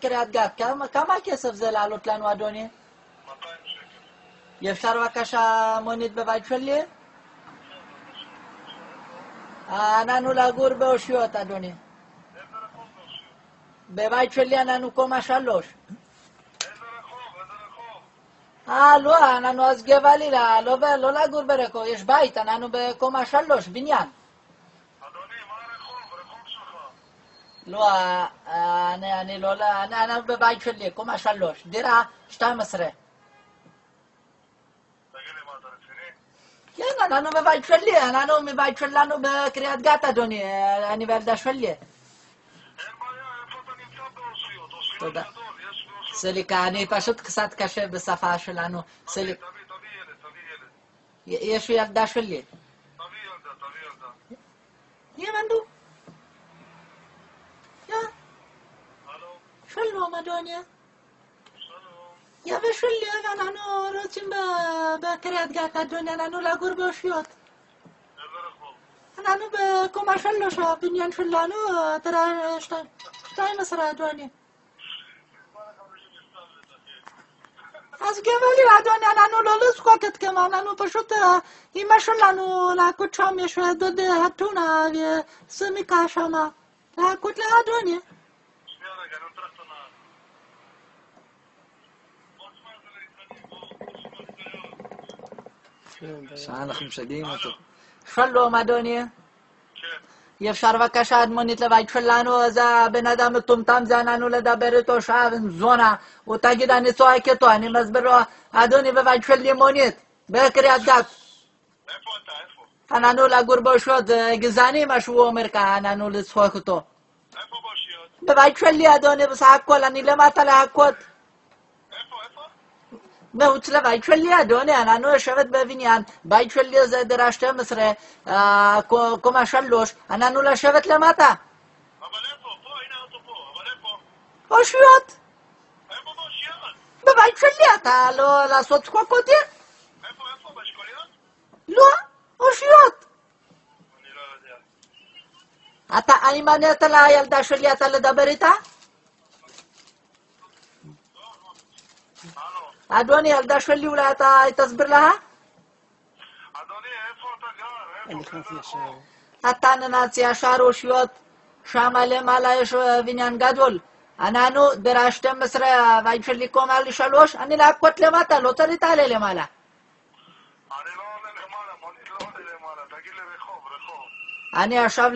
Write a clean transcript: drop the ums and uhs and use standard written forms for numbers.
בקריית גת, כמה כסף זה לעלות לנו אדוני? 200 שקל. אפשר בבקשה מונית בבית שלי? אנחנו לגור באושיות אדוני. איזה רחוב באושיות? בבית שלי אנחנו קומה 3. איזה רחוב? לא, אנחנו אז גבלילה, לא לגור ברחוב, יש בית, אנחנו בקומה 3, בניין. אדוני, מה הרחוב שלך? לא, אני לא, אנחנו בבית שלי, קומה 3, דירה 12. תגיד לי, מה אתה רציני? כן, אנחנו בבית שלי, אנחנו מבית שלנו בקריית גת אדוני, אני וילדה שלי. אין בעיה, איפה אתה נמצא באושיות? אושיות תודה. גדול, יש באושיות... סליקה, אני פשוט קצת קשה בשפה שלנו. תביא ילד. יש ילדה שלי. תביא ילדה. ימנדו. הלו? שלום אדוני. שלום. יבא שלי, אנחנו רוצים בקריית גת אדוני, אנחנו לגור באושיות. איזה רחוב? אנחנו בקומה 3, הבניין שלנו, דירה 12 אדוני. אז גבלי אדוני, אנחנו לא לזקוק את כמה, אנחנו פשוט, אמא שלנו להקות שם, יש דוד התונה וסמיקה שמה, להקות לאדוני. שנייה רגע, אני נותן לך את הנהג. שאנחנו משגעים אותו. שלום אדוני. כן. אפשר בבקשה מונית לבית שלנו, זה הבן אדם מטומטם, זה אנחנו לדבר איתו שעה זונה, הוא תגיד אני צועק איתו, אני מסביר לו, אדוני בבית שלי מונית, בקריית גת. איפה אתה? איפה? אנחנו לגור באושיות, זה גזעני מה שהוא אומר ככה, אנחנו לצחוק אותו. איפה באושיות? בבית שלי אדוני, בסך הכל, אני למטה להכות. איפה? מחוץ לבית שלי אדוני, אנחנו יושבת בבניין, בית שלי זה דירה 12, קומה 3, אנחנו לשבת למטה. אבל איפה? פה, הנה אותו פה. אבל איפה? אושיות, איפה באושיות? בבית שלי, אתה לא לעשות צחוק אותי? איפה? באשכוליות? לא, אושיות. אני לא יודע. אני מעניין לילדה שלי, אתה לדבר איתה? הלו? אדוני, ילדה שלי, אולי אתה תסביר לה? אדוני, איפה אתה גר? אני נכנס ישר. אתה ננצי ישר אושיות, שם למעלה יש בניין גדול. אנחנו דירה 12, הבית שלי קומה 3, אני להכות למטה, לא צריך להתעלה למעלה. אני לא עולה למעלה, מונית לא עולה למעלה. תגיד לי רחוב. אני עכשיו